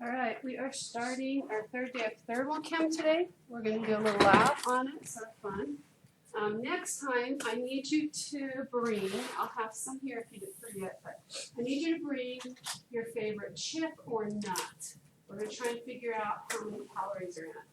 All right, we are starting our third day of thermal chem today. We're going to do a little lab on it, so fun. Next time, I need you to bring, I'll have some here if you didn't forget, but I need you to bring your favorite chip or nut. We're going to try and figure out how many calories are in it.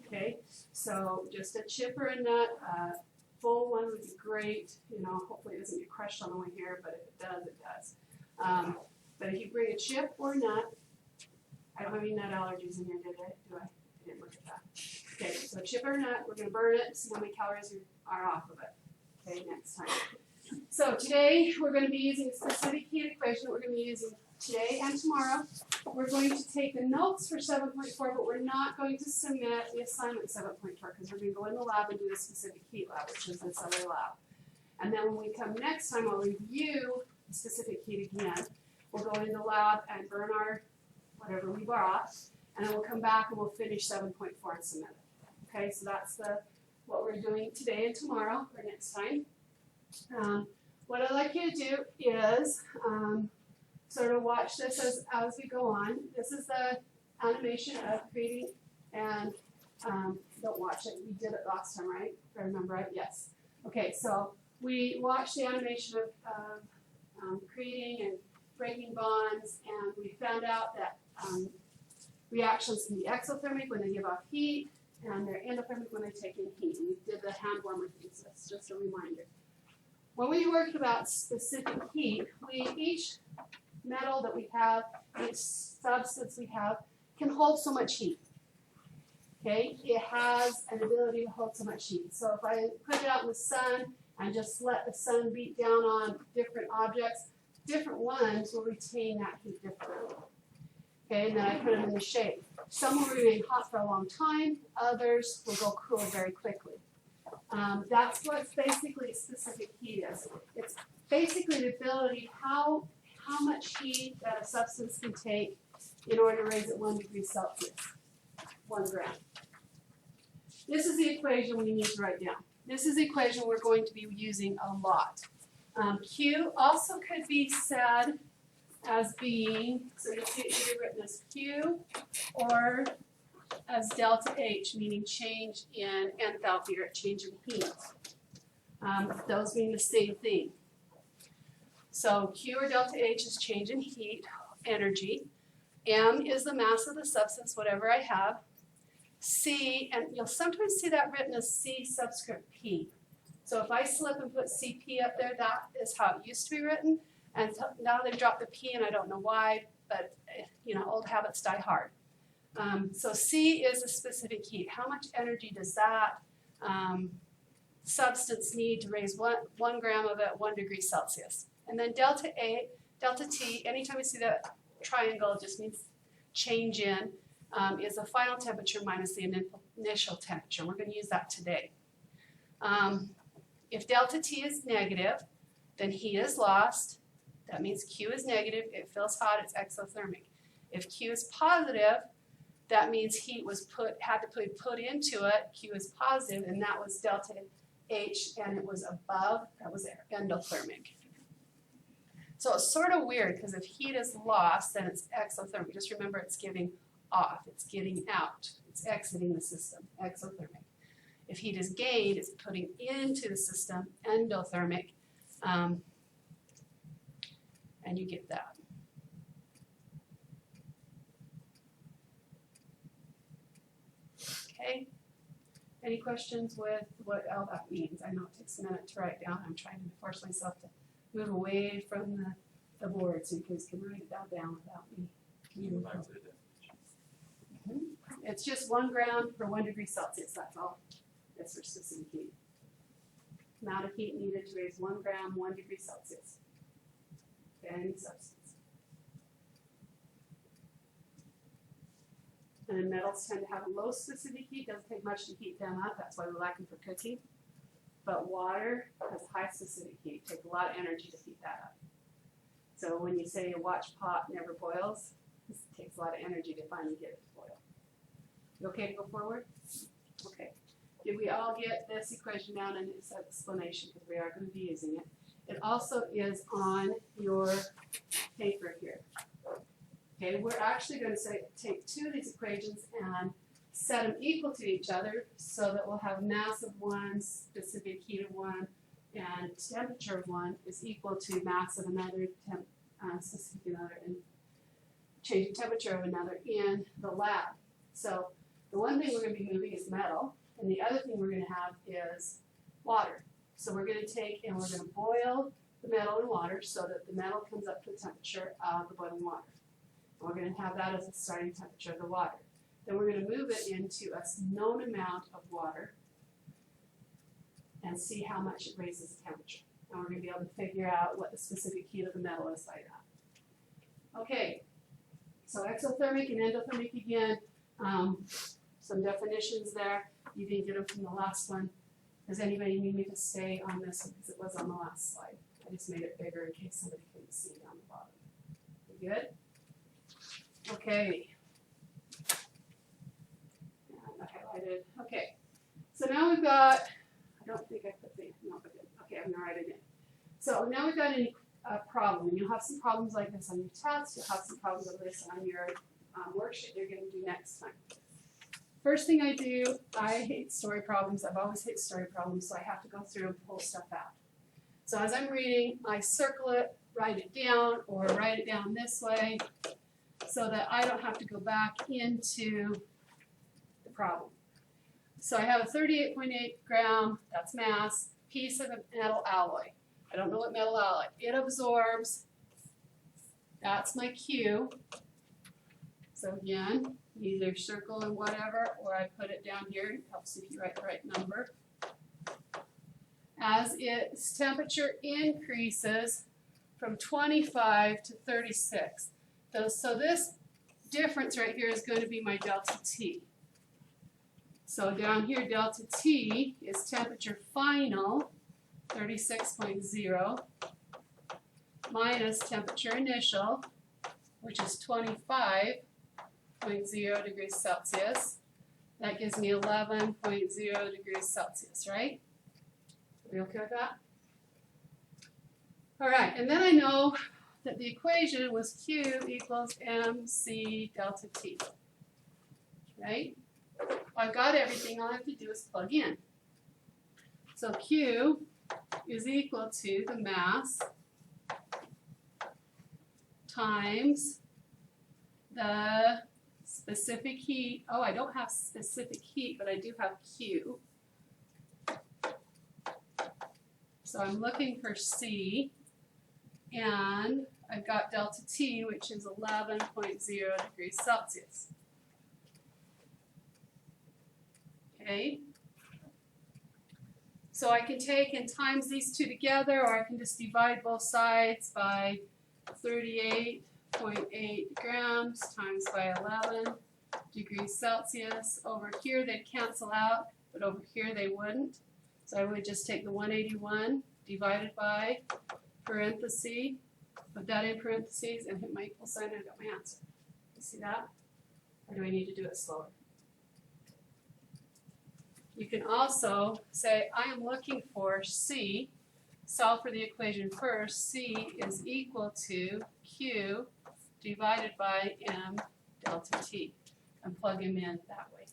Okay, so just a chip or a nut, full one would be great. You know, hopefully it doesn't get crushed on the way here, but if it does, it does. But if you bring a chip or nut, I don't have any nut allergies in here, did I? I didn't look at that. Okay, so chip or nut, we're going to burn it, see how many calories are off of it. Okay, next time. So today we're going to be using a specific heat equation that we're going to be using today and tomorrow. We're going to take the notes for 7.4, but we're not going to submit the assignment 7.4 because we're going to go in the lab and do a specific heat lab, which is this other lab. And then when we come next time, I'll review the specific heat again. We'll go into the lab and burn our whatever we brought, and then we'll come back and we'll finish 7.4 and submit it. Okay, so that's what we're doing today and tomorrow or next time. What I'd like you to do is sort of watch this as we go on. This is the animation of creating, and don't watch it. We did it last time, right? If I remember right, yes. Okay, so we watched the animation of creating and breaking bonds, and we found out that reactions can be exothermic when they give off heat, and they're endothermic when they take in heat. We did the hand warmer things, that's just a reminder. When we work about specific heat, each metal that we have, each substance we have, can hold so much heat. Okay, it has an ability to hold so much heat. So if I put it out in the sun and just let the sun beat down on different objects, different ones will retain that heat differently. Okay, and then I put them in the shade. Some will remain hot for a long time, others will go cool very quickly. That's what basically specific heat is. It's basically the ability how much heat that a substance can take in order to raise it 1 degree Celsius, 1 gram. This is the equation we need to write down. This is the equation we're going to be using a lot. Q also could be said as being, so you'll see it should be written as Q or as delta H, meaning change in enthalpy or change in heat. Those mean the same thing. So Q or delta H is change in heat, energy. M is the mass of the substance, whatever I have. C, and you'll sometimes see that written as C subscript P. So if I slip and put CP up there, that is how it used to be written. And so now they've dropped the P, and I don't know why, but you know, old habits die hard. So C is a specific heat. How much energy does that substance need to raise 1 gram of it 1 degree Celsius? And then delta T, anytime you see that triangle, it just means change in, is the final temperature minus the initial temperature. We're going to use that today. If delta T is negative, then heat is lost. That means Q is negative. It feels hot. It's exothermic. If Q is positive, that means heat was had to be put into it. Q is positive, and that was delta H, and it was above. That was endothermic. So it's sort of weird because if heat is lost, then it's exothermic. Just remember, it's giving off. It's getting out. It's exiting the system. Exothermic. If heat is gained, it's putting into the system, endothermic, and you get that. Okay? Any questions with what all that means? I know it takes a minute to write down. I'm trying to force myself to move away from the board so you guys can write it down without me. It's just 1 gram per 1 degree Celsius, that's all. That's for specific heat. Amount of heat needed to raise 1 gram, 1 degree Celsius. Any substance. And then metals tend to have a low specific heat. Doesn't take much to heat them up. That's why we like them for cooking. But water has high specific heat. It takes a lot of energy to heat that up. So when you say a watch pot never boils, it takes a lot of energy to finally get it to boil. You okay to go forward? Okay. Did we all get this equation down in its explanation, because we are going to be using it? It also is on your paper here. Okay, we're actually going to take two of these equations and set them equal to each other so that we'll have mass of one, specific heat of one, and temperature of one is equal to mass of another, specific another, and change the temperature of another in the lab. So the one thing we're going to be moving is metal, and the other thing we're going to have is water. So we're going to take and we're going to boil the metal in water so that the metal comes up to the temperature of the boiling water. And we're going to have that as the starting temperature of the water. Then we're going to move it into a known amount of water and see how much it raises the temperature. And we're going to be able to figure out what the specific heat of the metal is like that. Okay, so exothermic and endothermic again. Some definitions there. You didn't get them from the last one. Does anybody need me to stay on this one because it was on the last slide? I just made it bigger in case somebody couldn't see it on the bottom. You good? Okay. And I highlighted. Okay. So now we've got, I don't think I put the, no, I didn't. Okay, I'm going to write it in. So now we've got a problem. You'll have some problems like this on your test. You'll have some problems like this on your worksheet you're going to do next time. First thing I do, I hate story problems. I've always hated story problems, so I have to go through and pull stuff out. So as I'm reading, I circle it, write it down, or write it down this way so that I don't have to go back into the problem. So I have a 38.8 gram, that's mass, piece of a metal alloy. I don't know what metal alloy. It absorbs, that's my Q. So again, either circle and whatever, or I put it down here. It helps if you write the right number. As its temperature increases from 25 to 36. So this difference right here is going to be my delta T. So down here, delta T is temperature final, 36.0, minus temperature initial, which is 25.0 degrees Celsius. That gives me 11.0 degrees Celsius, right? Are we okay with that? All right, and then I know that the equation was Q equals MC delta T, right? I've got everything, all I have to do is plug in. So Q is equal to the mass times the specific heat. Oh, I don't have specific heat, but I do have Q. So I'm looking for C, and I've got delta T, which is 11.0 degrees Celsius. Okay. So I can take and times these two together, or I can just divide both sides by 38.8 grams times by 11 degrees Celsius. Over here they'd cancel out, but over here they wouldn't. So I would just take the 181 divided by parentheses, put that in parentheses, and hit my equal sign, and I got my answer. You see that? Or do I need to do it slower? You can also say, I am looking for C. Solve for the equation first. C is equal to Q divided by M delta T, and plug them in that way.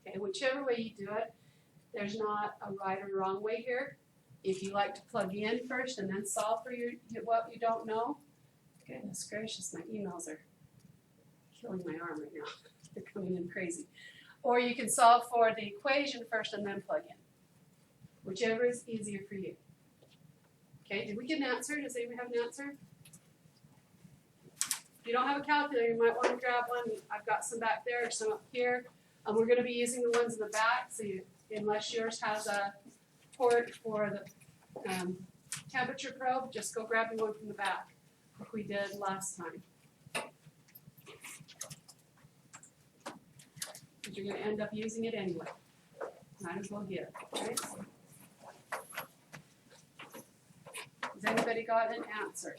Okay, whichever way you do it, there's not a right or wrong way here. If you like to plug in first and then solve for what you don't know, goodness gracious, my emails are killing my arm right now. They're coming in crazy. Or you can solve for the equation first and then plug in. Whichever is easier for you. Okay, did we get an answer? Does anyone have an answer? If you don't have a calculator, you might want to grab one. I've got some back there, some up here. We're going to be using the ones in the back, so unless yours has a port for the temperature probe, just go grab one from the back, like we did last time. Because you're going to end up using it anyway. Might as well get it, right? Has anybody got an answer?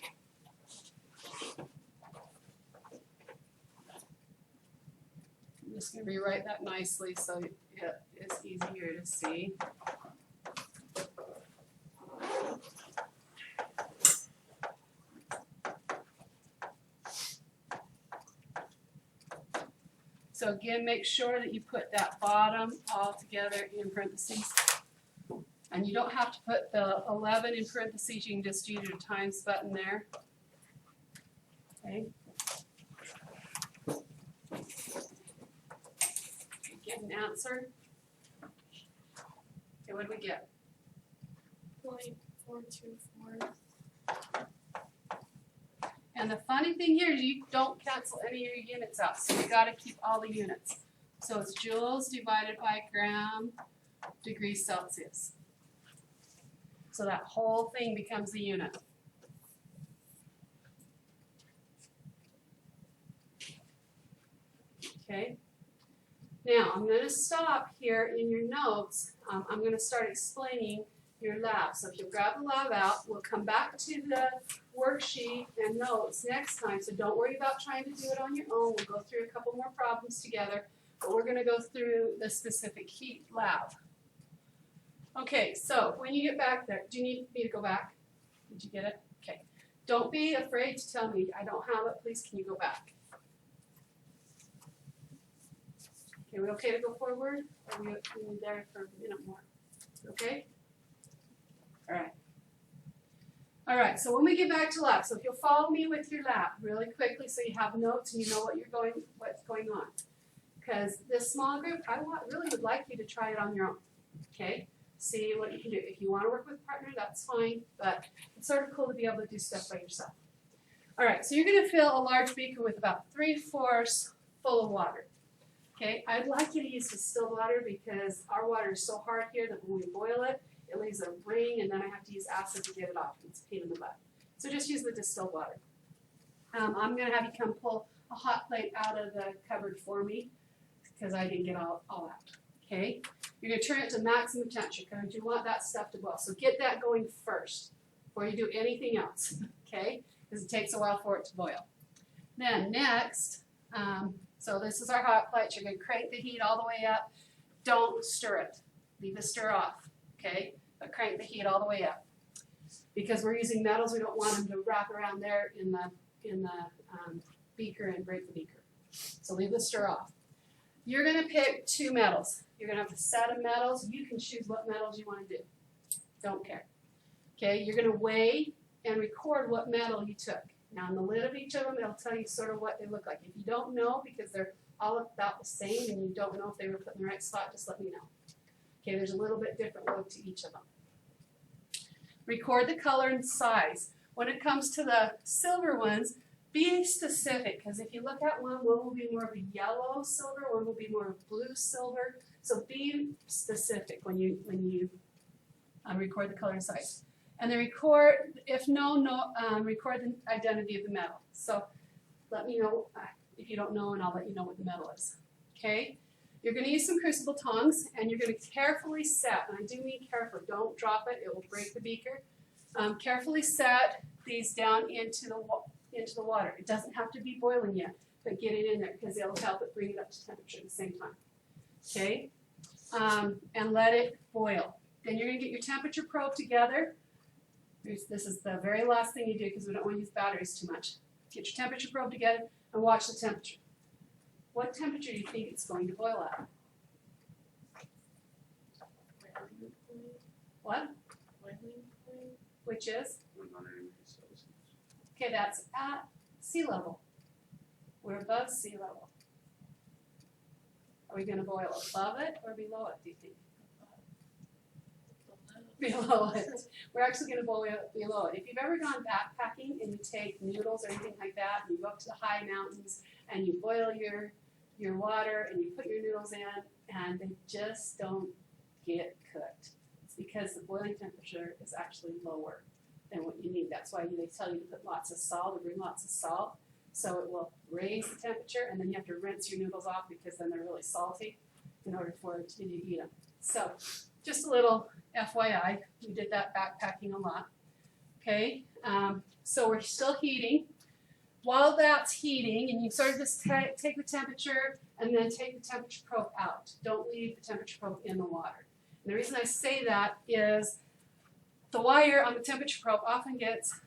I'm just going to rewrite that nicely so it is easier to see. So again, make sure that you put that bottom all together in parentheses. And you don't have to put the 11 in parentheses, you can just use your times button there. Okay. Get an answer. Okay, what do we get? 0.424. And the funny thing here is you don't cancel any of your units out, so you got to keep all the units. So it's joules divided by gram degrees Celsius. So that whole thing becomes a unit. Okay. Now I'm going to stop here in your notes. I'm going to start explaining your lab. So if you'll grab the lab out, we'll come back to the worksheet and notes next time. So don't worry about trying to do it on your own. We'll go through a couple more problems together, but we're going to go through the specific heat lab. Okay, so when you get back there, do you need me to go back? Did you get it? Okay. Don't be afraid to tell me, I don't have it, please can you go back? Okay, we okay to go forward? Or are we there for a minute more? Okay? Alright. Alright, so when we get back to lab, so if you'll follow me with your lab really quickly so you have notes and you know what's going on. Because this small group, I really would like you to try it on your own. Okay? See what you can do. If you want to work with a partner, that's fine, but it's sort of cool to be able to do stuff by yourself. Alright, so you're going to fill a large beaker with about 3/4 full of water. Okay, I'd like you to use distilled water because our water is so hard here that when we boil it, it leaves a ring and then I have to use acid to get it off. It's a pain in the butt. So just use the distilled water. I'm going to have you come pull a hot plate out of the cupboard for me because I didn't get all out. Okay, you're going to turn it to maximum temperature because you want that stuff to boil. So get that going first before you do anything else. Okay, because it takes a while for it to boil. Then next, so this is our hot plate. You're going to crank the heat all the way up. Don't stir it. Leave the stir off, okay? But crank the heat all the way up. Because we're using metals, we don't want them to wrap around there in the beaker and break the beaker. So leave the stir off. You're going to pick 2 metals. You're going to have a set of metals. You can choose what metals you want to do. Don't care. Okay, you're going to weigh and record what metal you took. Now on the lid of each of them, it'll tell you sort of what they look like. If you don't know, because they're all about the same and you don't know if they were put in the right spot, just let me know. Okay, there's a little bit different look to each of them. Record the color and size. When it comes to the silver ones, be specific, because if you look at one will be more of a yellow silver, one will be more of blue silver. So be specific when you record the color and size. And then record, if record the identity of the metal. So let me know if you don't know and I'll let you know what the metal is. Okay? You're going to use some crucible tongs and you're going to carefully set, and I do mean carefully, don't drop it, it will break the beaker. Carefully set these down into the water. It doesn't have to be boiling yet, but get it in there because it'll help it bring it up to temperature at the same time. Okay? And let it boil. Then you're going to get your temperature probe together. This is the very last thing you do because we don't want to use batteries too much. Get your temperature probe together and watch the temperature. What temperature do you think it's going to boil at? What? Which is? Okay, that's at sea level. We're above sea level. Are we going to boil above it or below it, do you think? Below it. We're actually going to boil below it. If you've ever gone backpacking and you take noodles or anything like that, and you go up to the high mountains and you boil your water and you put your noodles in and they just don't get cooked. It's because the boiling temperature is actually lower than what you need. That's why they tell you to put lots of salt or bring lots of salt. So it will raise the temperature and then you have to rinse your noodles off because then they're really salty in order for you to eat them. So just a little FYI, we did that backpacking a lot. Okay, so we're still heating. While that's heating, and you sort of just take the temperature and then take the temperature probe out. Don't leave the temperature probe in the water. And the reason I say that is the wire on the temperature probe often gets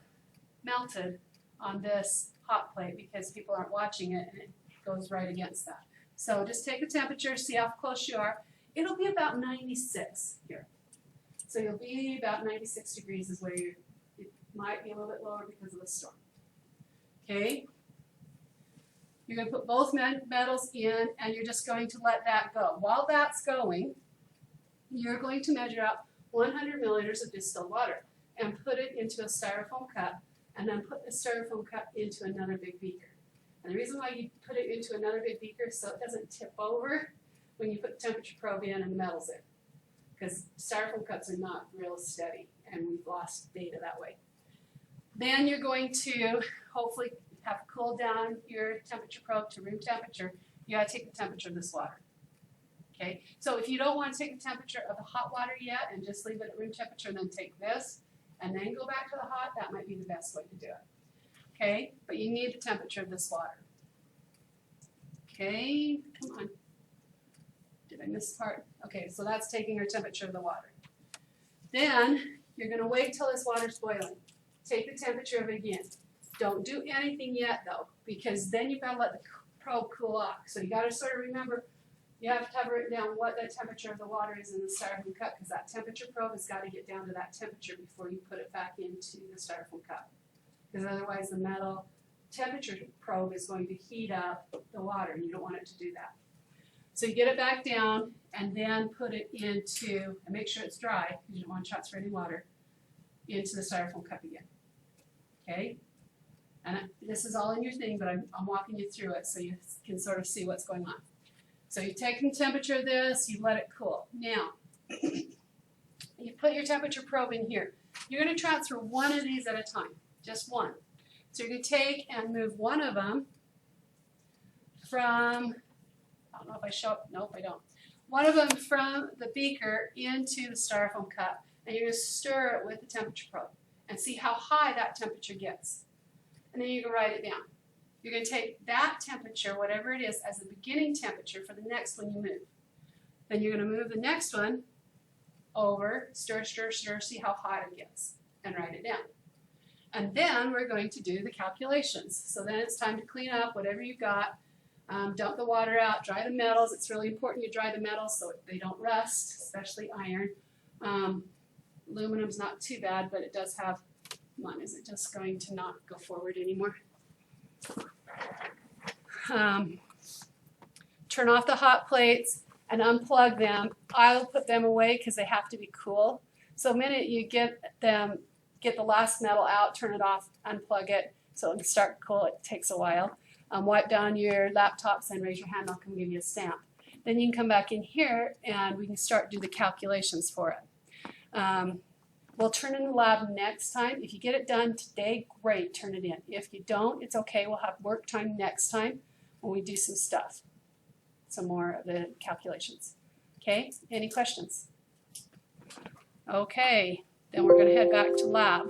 melted on this hot plate because people aren't watching it and it goes right against that. So just take the temperature, see how close you are. It'll be about 96 here. So you'll be about 96 degrees is where you, it might be a little bit lower because of the storm. Okay? You're going to put both metals in, and you're just going to let that go. While that's going, you're going to measure out 100 milliliters of distilled water and put it into a styrofoam cup, and then put the styrofoam cup into another big beaker. And the reason why you put it into another big beaker is so it doesn't tip over when you put the temperature probe in and the metals in. Because styrofoam cups are not real steady, and we've lost data that way. Then you're going to hopefully have cooled down your temperature probe to room temperature. You got to take the temperature of this water. Okay, so if you don't want to take the temperature of the hot water yet and just leave it at room temperature and then take this and then go back to the hot, that might be the best way to do it. Okay, but you need the temperature of this water. Okay, come on. Did I miss part? Okay, so that's taking our temperature of the water. Then you're going to wait till this water's boiling. Take the temperature of it again. Don't do anything yet though, because then you've got to let the probe cool off. So you got to sort of remember, you have to have written down what the temperature of the water is in the styrofoam cup, because that temperature probe has got to get down to that temperature before you put it back into the styrofoam cup. Because otherwise the metal temperature probe is going to heat up the water, and you don't want it to do that. So you get it back down and then put it into, and make sure it's dry, because you don't want to transfer any water, into the styrofoam cup again. Okay? And this is all in your thing, but I'm walking you through it so you can sort of see what's going on. So you've taken the temperature of this, you let it cool. Now, you put your temperature probe in here. You're going to transfer one of these at a time, just one. So you're going to take and move one of them from, I don't know if I show up, nope I don't. One of them from the beaker into the styrofoam cup, and you're going to stir it with the temperature probe and see how high that temperature gets. And then you can write it down. You're going to take that temperature, whatever it is, as the beginning temperature for the next one you move. Then you're going to move the next one over, stir, stir, stir, see how hot it gets, and write it down. And then we're going to do the calculations. So then it's time to clean up whatever you've got. Dump the water out, dry the metals. It's really important you dry the metals so they don't rust, especially iron. Aluminum's not too bad, but it does have, come on, is it just going to not go forward anymore? Turn off the hot plates and unplug them. I'll put them away because they have to be cool. So the minute you get the last metal out, turn it off, unplug it so it can start cool. It takes a while. Wipe down your laptops and raise your hand. I'll come give you a stamp. Then you can come back in here and we can start do the calculations for it. We'll turn in the lab next time. If you get it done today, great, turn it in. If you don't, it's okay. We'll have work time next time when we do some stuff, some more of the calculations. Okay, any questions? Okay, then we're going to head back to lab.